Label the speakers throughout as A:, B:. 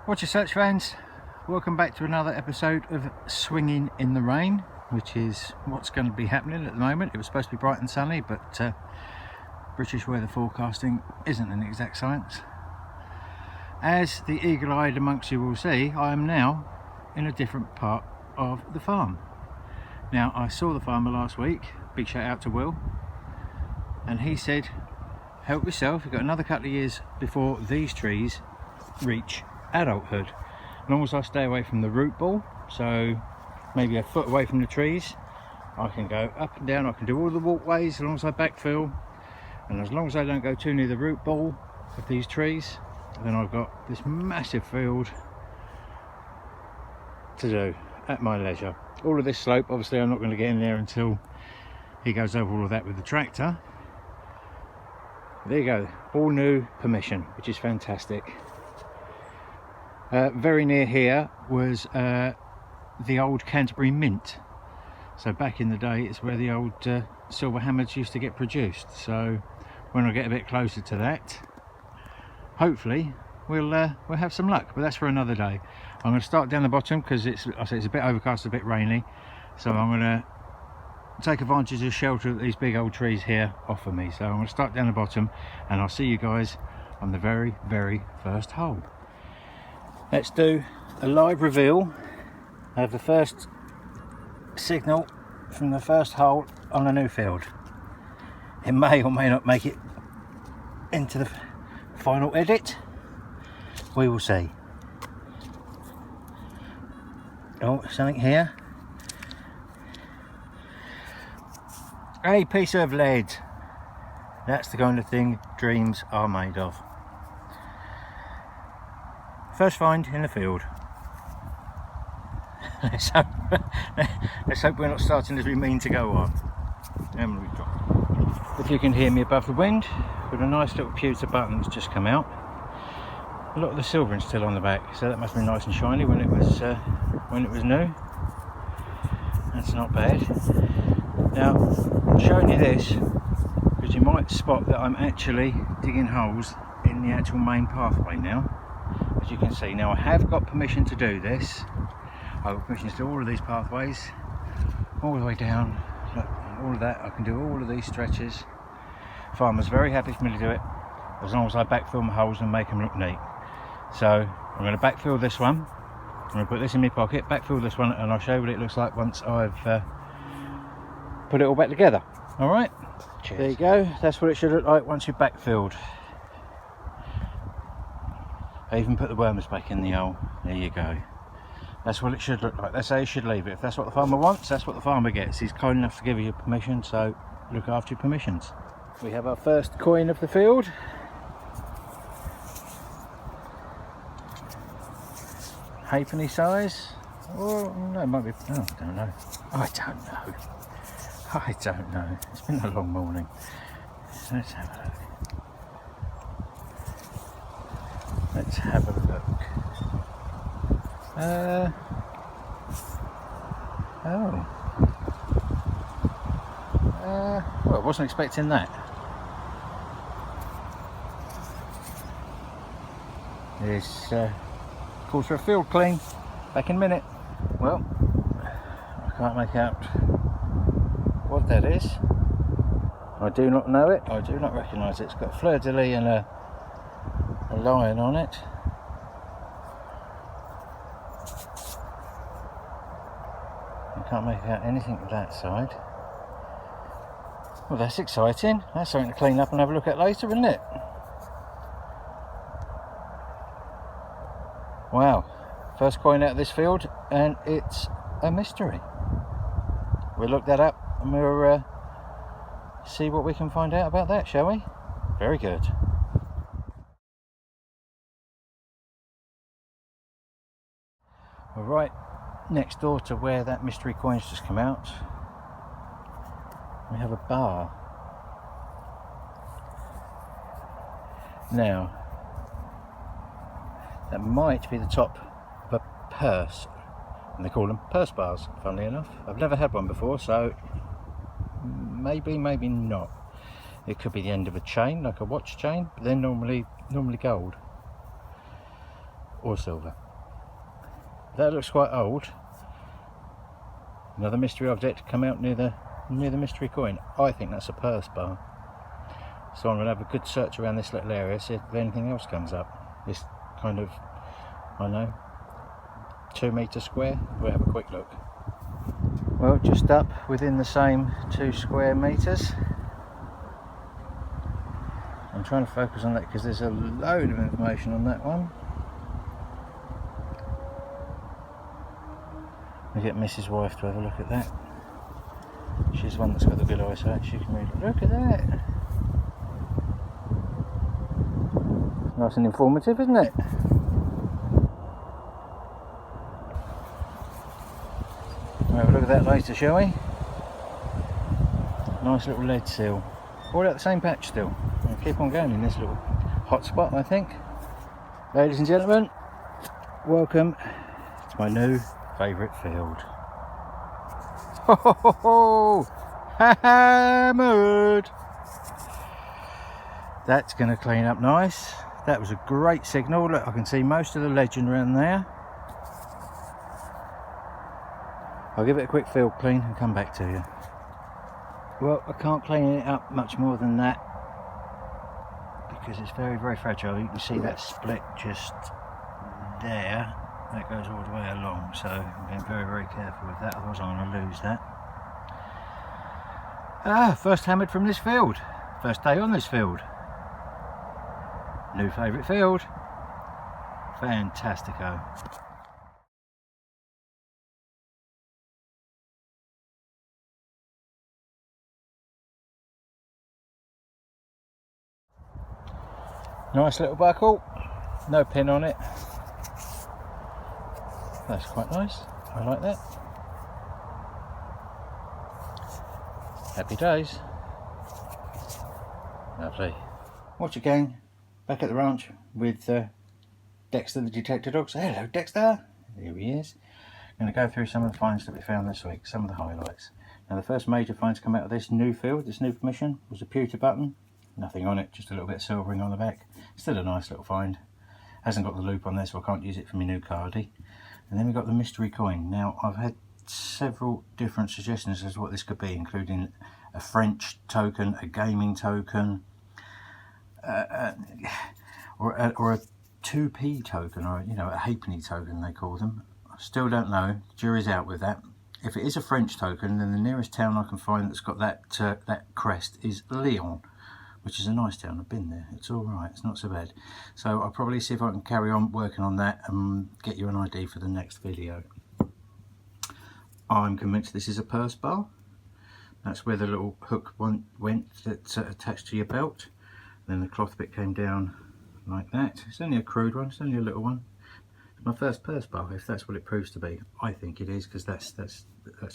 A: Watch Your Search fans, welcome back to another episode of Swinging in the Rain, which is what's going to be happening at the moment. It was supposed to be bright and sunny, but British weather forecasting isn't an exact science. As the eagle-eyed amongst you will see, I am now in a different part of the farm. Now, I saw the farmer last week, big shout out to Will, and he said, help yourself, you've got another couple of years before these trees reach adulthood. As long as I stay away from the root ball, so maybe a foot away from the trees, I can go up and down, I can do all the walkways as long as I backfill, and as long as I don't go too near the root ball of these trees, then I've got this massive field to do at my leisure. All of this slope, obviously I'm not going to get in there until he goes over all of that with the tractor. There you go, all new permission, which is fantastic. Very near here was the old Canterbury Mint. So back in the day, it's where the old silver hammers used to get produced. So when I get a bit closer to that, hopefully we'll have some luck. But that's for another day. I'm going to start down the bottom because it's a bit overcast, a bit rainy. So I'm going to take advantage of the shelter that these big old trees here offer me. So I'm going to start down the bottom, and I'll see you guys on the very first hole. Let's do a live reveal of the first signal from the first hole on a new field. It may or may not make it into the final edit. We will see. Oh, something here. A piece of lead. That's the kind of thing dreams are made of. First find in the field. let's hope we're not starting as we mean to go on. And we drop. If you can hear me above the wind, with a nice little pewter button that's just come out. A lot of the silvering's still on the back, so that must be nice and shiny when it was new. That's not bad. Now, I'm showing you this because you might spot that I'm actually digging holes in the actual main pathway now. As you can see, now I have got permission to do this. I've got permission to do all of these pathways, all the way down, look, all of that. I can do all of these stretches. Farmer's very happy for me to do it, as long as I backfill my holes and make them look neat. So I'm going to backfill this one. I'm going to put this in my pocket, backfill this one, and I'll show you what it looks like once I've put it all back together. All right. Cheers. There you go. That's what it should look like once you've backfilled. I even put the worms back in the hole. There you go. That's what it should look like. That's how you should leave it. If that's what the farmer wants, that's what the farmer gets. He's kind enough to give you permission, so look after your permissions. We have our first coin of the field. Halfpenny size. Oh no, it might be. Oh, I don't know. I don't know. It's been a long morning. Let's have a look. Let's have a look. Well, I wasn't expecting that. This calls for a field clean. Back in a minute. Well, I can't make out what that is. I do not know it. I do not recognise it. It's got a fleur-de-lis and a lion on it. I can't make out anything with that side. Well, that's exciting. That's something to clean up and have a look at later, isn't it? Wow, first coin out of this field, and it's a mystery. We'll look that up and we'll see what we can find out about that, shall we? Very good. Right next door to where that mystery coin's just come out, we have a bar. Now, that might be the top of a purse, and they call them purse bars, funnily enough. I've never had one before, so maybe not. It could be the end of a chain, like a watch chain, but they're normally gold. or silver. That looks quite old. Another mystery object come out near the mystery coin. I think that's a purse bar. So I'm going to have a good search around this little area, see if anything else comes up. This kind of, I don't know, 2 metre square. We'll have a quick look. Well, just up within the same 2 square metres. I'm trying to focus on that because there's a load of information on that one. We get Mrs. Wife to have a look at that. She's the one that's got the good eyesight. She can read. Look at that. Nice and informative, isn't it? We'll have a look at that later, shall we? Nice little lead seal. All at the same patch still. We'll keep on going in this little hot spot, I think. Ladies and gentlemen, welcome to my new favourite field. Ho ho ho ho! Hammered! That's going to clean up nice. That was a great signal. Look, I can see most of the legend around there. I'll give it a quick field clean and come back to you. Well, I can't clean it up much more than that because it's very, very fragile. You can see that split just there. That goes all the way along, so I'm being very, very careful with that, otherwise I'm going to lose that. First hammered from this field. First day on this field. New favourite field. Fantastico. Nice little buckle. No pin on it. That's quite nice. I like that. Happy days. Lovely. Once again, back at the ranch with Dexter the detector dog. So hello Dexter. Here he is. I'm going to go through some of the finds that we found this week, some of the highlights. Now the first major find to come out of this new field, this new permission, was a pewter button. Nothing on it, just a little bit of silvering on the back. Still a nice little find. Hasn't got the loop on there, so I can't use it for my new cardie. And then we've got the mystery coin. Now I've had several different suggestions as to what this could be, including a French token, a gaming token, or a 2p token, or a halfpenny token they call them. I still don't know. The jury's out with that. If it is a French token, then the nearest town I can find that's got that crest is Lyon, which is a nice town. I've been there. It's all right. It's not so bad. So I'll probably see if I can carry on working on that and get you an ID for the next video. I'm convinced this is a purse bar. That's where the little hook went that's attached to your belt. Then the cloth bit came down like that. It's only a crude one. It's only a little one. It's my first purse bar, if that's what it proves to be. I think it is, because that's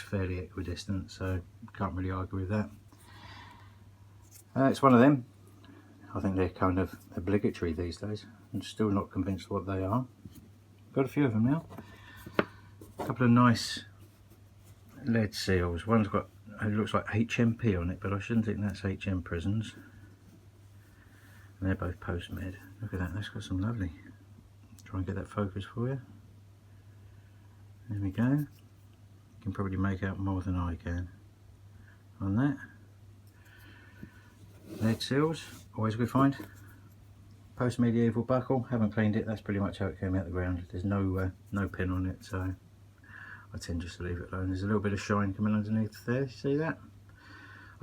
A: fairly equidistant, so can't really argue with that. It's one of them. I think they're kind of obligatory these days. I'm still not convinced what they are. Got a few of them now. A couple of nice lead seals. One's got, it looks like HMP on it, but I shouldn't think that's HM Prisons. And they're both post-med. Look at that, that's got some lovely. Try and get that focus for you. There we go. You can probably make out more than I can on that. Lead seals, always a good find. Post-medieval buckle, haven't cleaned it. That's pretty much how it came out the ground. There's no pin on it, so I tend just to leave it alone. There's a little bit of shine coming underneath there. See that?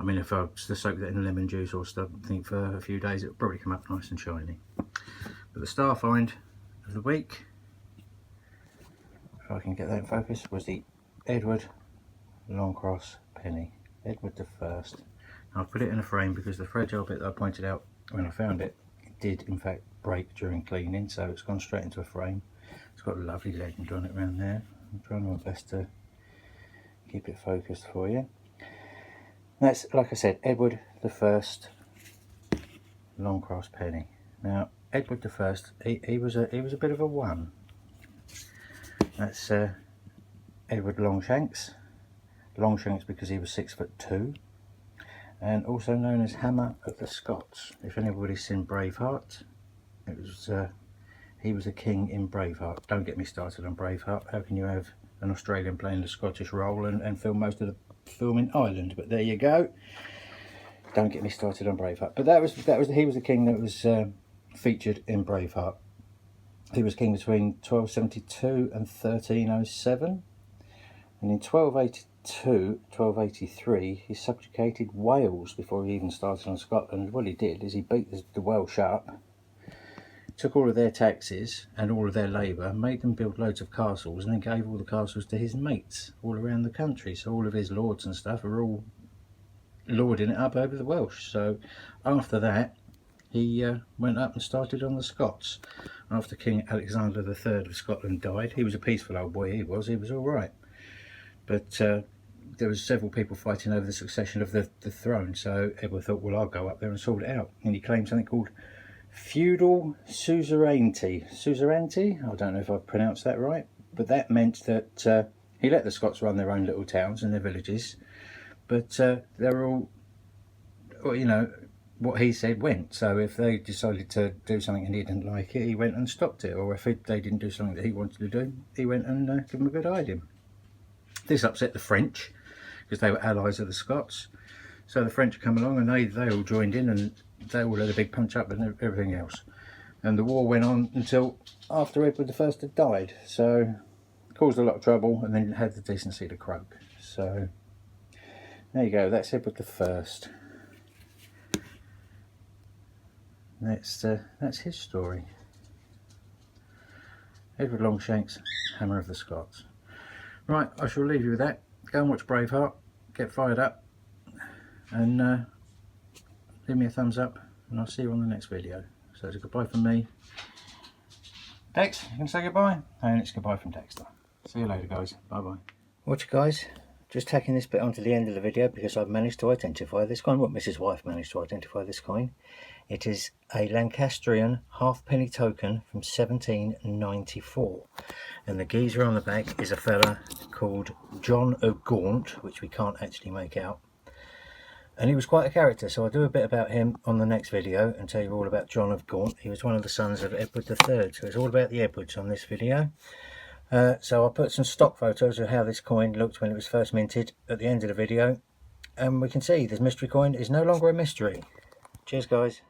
A: I mean, if I was to soak that in lemon juice or stuff, I think for a few days, it'll probably come up nice and shiny. But the star find of the week, if I can get that in focus, was the Edward Longcross penny. Edward the First. I've put it in a frame because the fragile bit that I pointed out when I found it did in fact break during cleaning, so it's gone straight into a frame. It's got a lovely legend on it around there. I'm trying my best to keep it focused for you. That's, like I said, Edward the First Longcross penny. Now Edward the First, he was a bit of a one. That's Edward Longshanks. Longshanks because he was 6'2", and also known as Hammer of the Scots. If anybody's seen Braveheart, it he was a king in Braveheart. Don't get me started on Braveheart. How can you have an Australian playing the Scottish role and film most of the film in Ireland? But there you go. Don't get me started on Braveheart. But he was the king that was featured in Braveheart. He was king between 1272 and 1307. And in 1282, 1283, he subjugated Wales before he even started on Scotland. What he did is he beat the Welsh up, took all of their taxes and all of their labour, made them build loads of castles, and then gave all the castles to his mates all around the country. So all of his lords and stuff are all lording it up over the Welsh. So after that, he went up and started on the Scots. After King Alexander III of Scotland died, he was a peaceful old boy, he was all right. But there was several people fighting over the succession of the throne, so Edward thought, well, I'll go up there and sort it out. And he claimed something called feudal suzerainty. Suzerainty? I don't know if I've pronounced that right, but that meant that he let the Scots run their own little towns and their villages, but they were all, you know, what he said went. So if they decided to do something and he didn't like it, he went and stopped it. Or if they didn't do something that he wanted to do, he went and gave them a good idea. This upset the French because they were allies of the Scots. So the French come along and they all joined in, and they all had a big punch up and everything else. And the war went on until after Edward I had died. So caused a lot of trouble, and then had the decency to croak. So there you go, that's Edward I. That's his story. Edward Longshanks, Hammer of the Scots. Right, I shall leave you with that. Go and watch Braveheart, get fired up, and leave me a thumbs up, and I'll see you on the next video. So it's a goodbye from me. Dex, you can say goodbye, and it's goodbye from Dexter. See you later, guys. Bye bye. Watch, guys. Just tacking this bit onto the end of the video because I've managed to identify this coin. Well, Mrs. Wife managed to identify this coin. It is a Lancastrian halfpenny token from 1794. And the geezer on the back is a fella called John of Gaunt, which we can't actually make out. And he was quite a character, so I'll do a bit about him on the next video and tell you all about John of Gaunt. He was one of the sons of Edward III, so it's all about the Edwards on this video. So I'll put some stock photos of how this coin looked when it was first minted at the end of the video, and we can see this mystery coin is no longer a mystery. Cheers, guys.